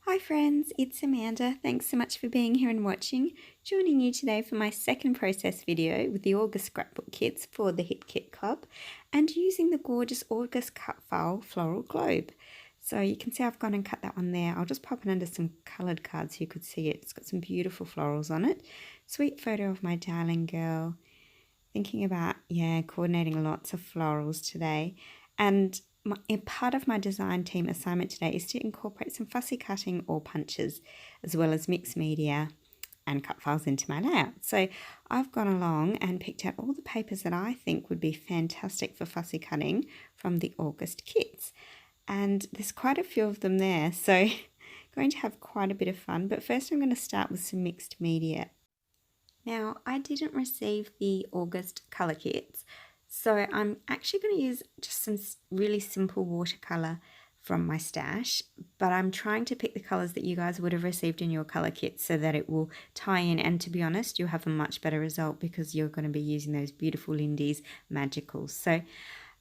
Hi friends, it's Amanda. Thanks so much for being here and watching. Joining you today for my second process video with the August scrapbook kits for the Hit Kit Club and using the gorgeous August cut file Floral Globe. So you can see I've gone and cut that one there. I'll just pop it under some coloured cards so you could see it. It's got some beautiful florals on it. Sweet photo of my darling girl. Thinking about, coordinating lots of florals today. And part of my design team assignment today is to incorporate some fussy cutting or punches, as well as mixed media and cut files into my layout. So I've gone along and picked out all the papers that I think would be fantastic for fussy cutting from the August kits. And there's quite a few of them there, so going to have quite a bit of fun. But first I'm going to start with some mixed media. Now, I didn't receive the August colour kits, so I'm actually going to use just some really simple watercolour from my stash, but I'm trying to pick the colours that you guys would have received in your colour kits so that it will tie in, and to be honest, you'll have a much better result because you're going to be using those beautiful Lindy's Magicals. So,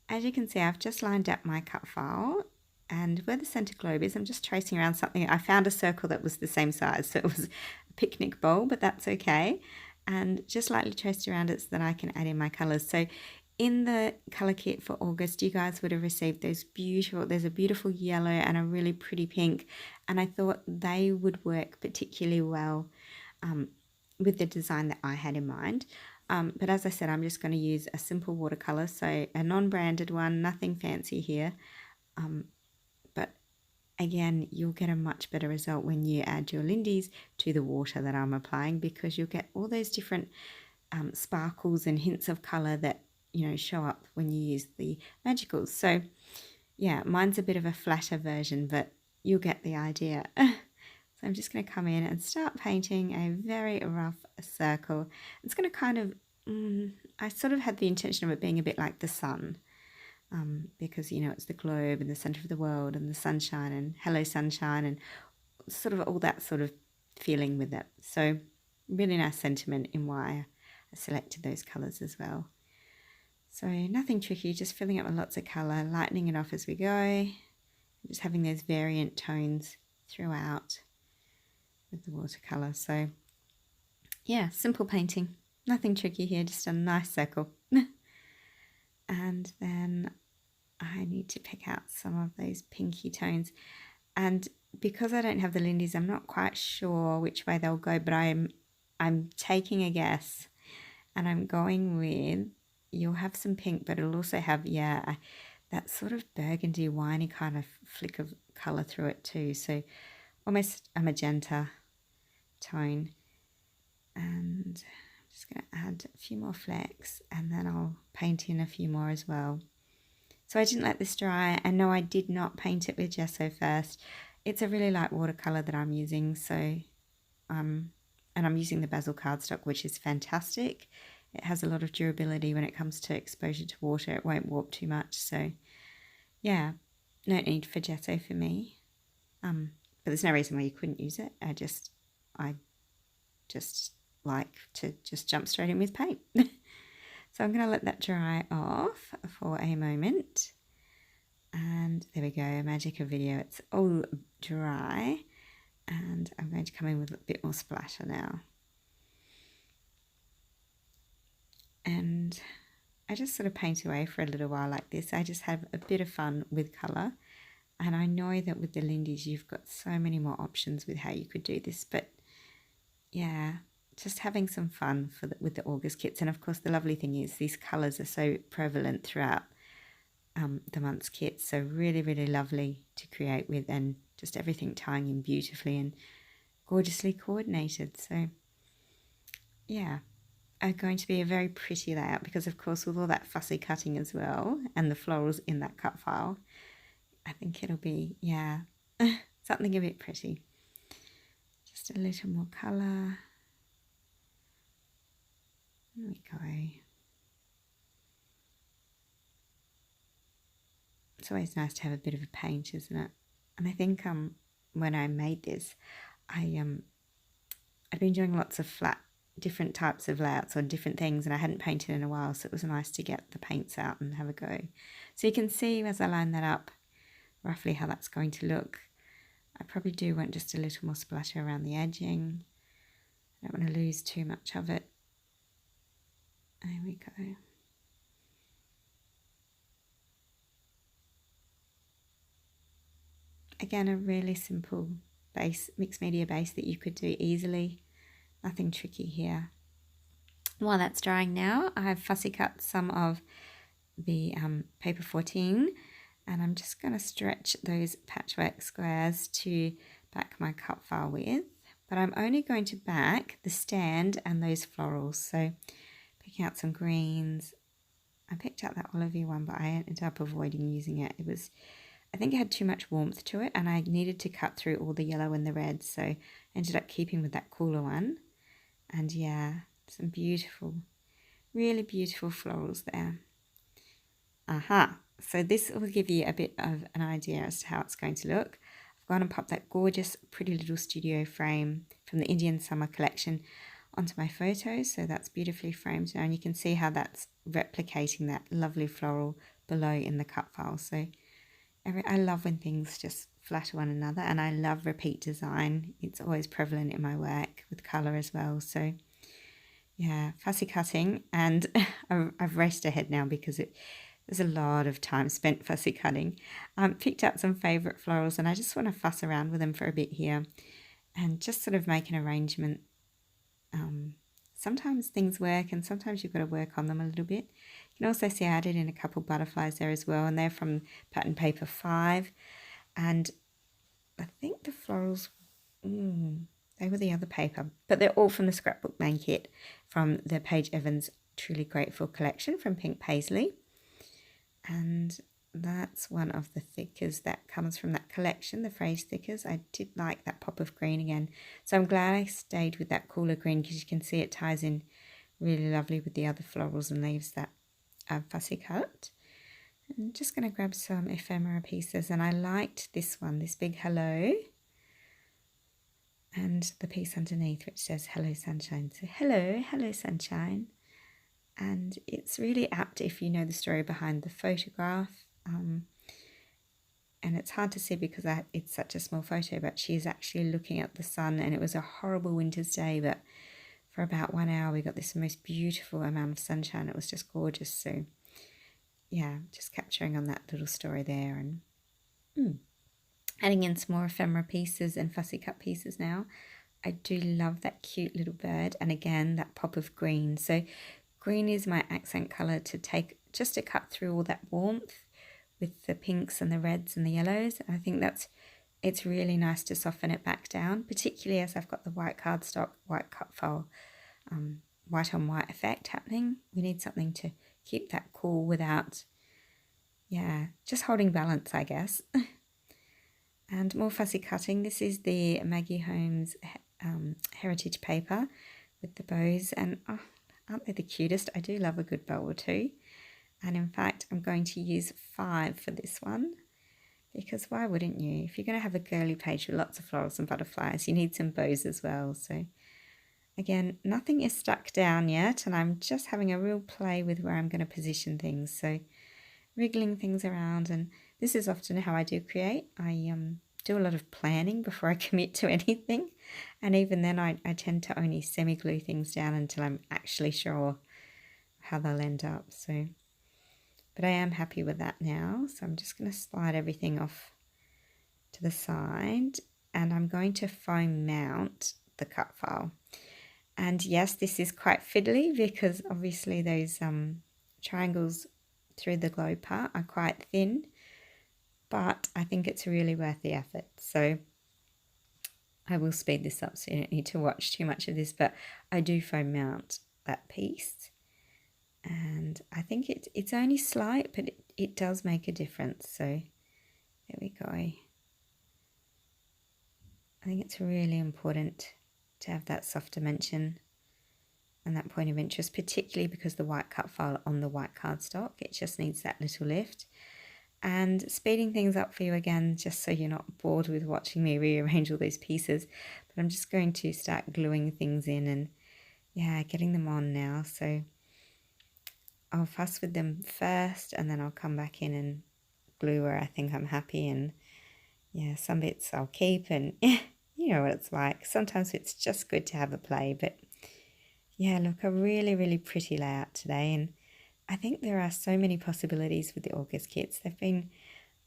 as you can see, I've just lined up my cut file, and where the centre globe is, I'm just tracing around something. I found a circle that was the same size, so it was a picnic bowl, but that's okay. And just lightly traced around it so that I can add in my colours. So in the colour kit for August, you guys would have received those beautiful, there's a beautiful yellow and a really pretty pink, and I thought they would work particularly well with the design that I had in mind. But as I said, I'm just going to use a simple watercolour, so a non-branded one, nothing fancy here. But again, you'll get a much better result when you add your Lindy's to the water that I'm applying, because you'll get all those different sparkles and hints of colour that, show up when you use the Magicals. So yeah, mine's a bit of a flatter version, but you'll get the idea. So I'm just going to come in and start painting a very rough circle. It's going to kind of, I sort of had the intention of it being a bit like the sun. Because, it's the globe and the centre of the world and the sunshine and hello sunshine and sort of all that sort of feeling with it. So really nice sentiment in why I selected those colours as well. So nothing tricky, just filling up with lots of colour, lightening it off as we go, just having those variant tones throughout with the watercolour. So yeah, simple painting, nothing tricky here, just a nice circle. And then I need to pick out some of those pinky tones, and because I don't have the Lindy's, I'm not quite sure which way they'll go, but I'm taking a guess, and I'm going with, you'll have some pink, but it'll also have, that sort of burgundy winey kind of flick of colour through it too, so almost a magenta tone. And I'm just going to add a few more flecks, and then I'll paint in a few more as well. So I didn't let this dry, and no, I did not paint it with gesso first. It's a really light watercolour that I'm using, so and I'm using the basil cardstock, which is fantastic. It has a lot of durability when it comes to exposure to water. It won't warp too much, so yeah, no need for gesso for me. But there's no reason why you couldn't use it. I just like to just jump straight in with paint. So I'm going to let that dry off for a moment. And there we go, magic of video. It's all dry. And I'm going to come in with a bit more splatter now. And I just sort of paint away for a little while like this. I just have a bit of fun with colour. And I know that with the Lindy's, you've got so many more options with how you could do this. But yeah, just having some fun with the August kits. And of course, the lovely thing is these colours are so prevalent throughout the month's kits. So really, really lovely to create with, and just everything tying in beautifully and gorgeously coordinated. So yeah, going to be a very pretty layout, because of course with all that fussy cutting as well and the florals in that cut file, I think it'll be, something a bit pretty. Just a little more colour. There we go. It's always nice to have a bit of a paint, isn't it? And I think when I made this, I'd been doing lots of flat, different types of layouts on different things, and I hadn't painted in a while, so it was nice to get the paints out and have a go. So you can see as I line that up roughly how that's going to look. I probably do want just a little more splatter around the edging. I don't want to lose too much of it. There we go. Again, a really simple base, mixed media base that you could do easily. Nothing tricky here. While that's drying now, I've fussy cut some of the paper 14, and I'm just going to stretch those patchwork squares to back my cut file with. But I'm only going to back the stand and those florals. So picking out some greens. I picked out that olivey one, but I ended up avoiding using it. I think it had too much warmth to it, and I needed to cut through all the yellow and the red, so I ended up keeping with that cooler one. And yeah, some beautiful, really beautiful florals there. Aha, so this will give you a bit of an idea as to how it's going to look. I've gone and popped that gorgeous Pretty Little Studio frame from the Indian Summer collection onto my photos, so that's beautifully framed now, and you can see how that's replicating that lovely floral below in the cut file. So I love when things just flatter one another, and I love repeat design. It's always prevalent in my work with colour as well. So yeah, fussy cutting, and I've raced ahead now because there's a lot of time spent fussy cutting. Picked out some favourite florals, and I just want to fuss around with them for a bit here and just sort of make an arrangement. Sometimes things work, and sometimes you've got to work on them a little bit. You can also see I added in a couple butterflies there as well, and they're from pattern paper 5. And I think the florals, they were the other paper, but they're all from the Scrapbook main kit from the Paige Evans Truly Grateful collection from Pink Paisley. And that's one of the thickers that comes from that collection, the phrase thickers. I did like that pop of green again. So I'm glad I stayed with that cooler green because you can see it ties in really lovely with the other florals and leaves that fussy cut. I'm just going to grab some ephemera pieces, and I liked this one, this big hello, and the piece underneath which says hello sunshine. So hello sunshine. And it's really apt if you know the story behind the photograph. And it's hard to see because it's such a small photo, but she's actually looking at the sun, and it was a horrible winter's day, but for about 1 hour we got this most beautiful amount of sunshine. It was just gorgeous. So yeah, just capturing on that little story there, and adding in some more ephemera pieces and fussy cut pieces now. I do love that cute little bird, and again that pop of green. So green is my accent colour to take, just to cut through all that warmth with the pinks and the reds and the yellows. I think it's really nice to soften it back down, particularly as I've got the white cardstock, white cut file, white on white effect happening. We need something to keep that cool without, just holding balance, I guess. And more fussy cutting. This is the Maggie Holmes heritage paper with the bows, and aren't they the cutest? I do love a good bow or two. And in fact, I'm going to use 5 for this one, because why wouldn't you? If you're going to have a girly page with lots of florals and butterflies, you need some bows as well. So again, nothing is stuck down yet, and I'm just having a real play with where I'm going to position things. So wriggling things around, and this is often how I do create. I do a lot of planning before I commit to anything, and even then I tend to only semi-glue things down until I'm actually sure how they'll end up. So, but I am happy with that now, so I'm just going to slide everything off to the side, and I'm going to foam mount the cut file. And yes, this is quite fiddly because obviously those triangles through the globe part are quite thin, but I think it's really worth the effort. So I will speed this up so you don't need to watch too much of this, but I do foam mount that piece. And I think it's only slight, but it does make a difference. So there we go. I think it's really important to have that soft dimension and that point of interest, particularly because the white cut file on the white cardstock, it just needs that little lift. And speeding things up for you again, just so you're not bored with watching me rearrange all those pieces. But I'm just going to start gluing things in and, getting them on now. So I'll fuss with them first, and then I'll come back in and glue where I think I'm happy. And yeah, some bits I'll keep, and you know what it's like. Sometimes it's just good to have a play, but yeah, look, a really, really pretty layout today. And I think there are so many possibilities with the August kits.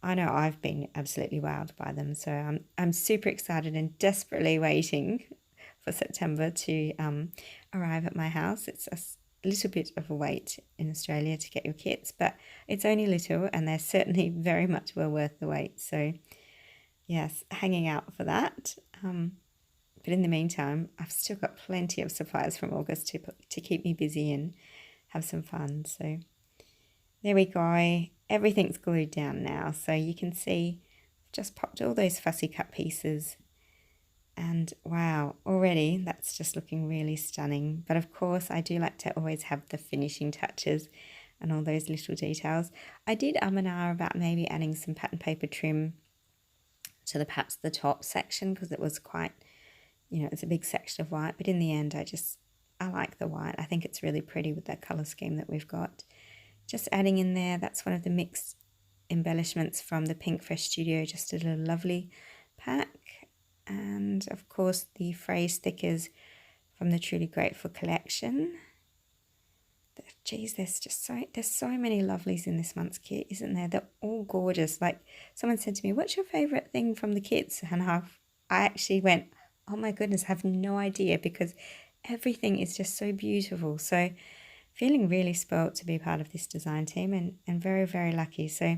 I know I've been absolutely wowed by them. So I'm super excited and desperately waiting for September to arrive at my house. It's a little bit of a wait in Australia to get your kits, but it's only little, and they're certainly very much well worth the wait. So yes, hanging out for that. But in the meantime, I've still got plenty of supplies from August to keep me busy and have some fun. So there we go. Everything's glued down now. So you can see I've just popped all those fussy cut pieces. And wow, already that's just looking really stunning. But of course, I do like to always have the finishing touches and all those little details. I did and ah about maybe adding some pattern paper trim to perhaps the top section, because it was quite, you know, it's a big section of white, but in the end I like the white. I think it's really pretty with that colour scheme that we've got. Just adding in there, that's one of the mixed embellishments from the Pink Fresh Studio, just a little lovely pack. And of course the phrase stickers from the Truly Grateful collection. Geez, there's so many lovelies in this month's kit, isn't there? They're all gorgeous. Like, someone said to me, what's your favourite thing from the kits? And I actually went, oh my goodness, I have no idea, because everything is just so beautiful. So feeling really spoilt to be part of this design team, and very, very lucky. So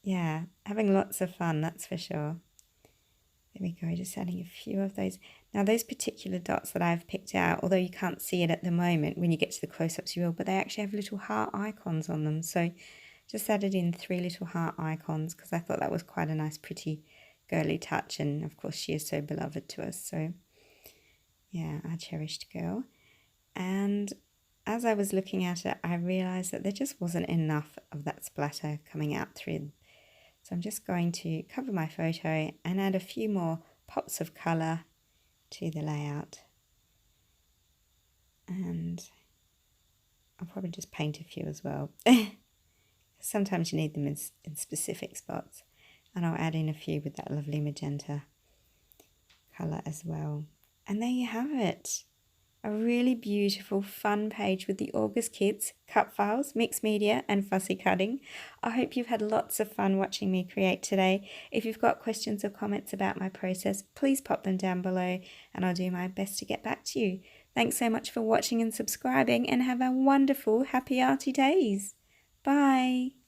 yeah, having lots of fun, that's for sure. There we go, just adding a few of those. Now those particular dots that I've picked out, although you can't see it at the moment, when you get to the close-ups you will, but they actually have little heart icons on them. So just added in 3 little heart icons, because I thought that was quite a nice, pretty, girly touch. And of course she is so beloved to us. So yeah, our cherished girl. And as I was looking at it, I realised that there just wasn't enough of that splatter coming out through. So I'm just going to cover my photo and add a few more pops of colour to the layout. And I'll probably just paint a few as well. Sometimes you need them in specific spots. And I'll add in a few with that lovely magenta colour as well. And there you have it. A really beautiful, fun page with the August kits, cut files, mixed media and fussy cutting. I hope you've had lots of fun watching me create today. If you've got questions or comments about my process, please pop them down below and I'll do my best to get back to you. Thanks so much for watching and subscribing, and have a wonderful, happy arty days. Bye.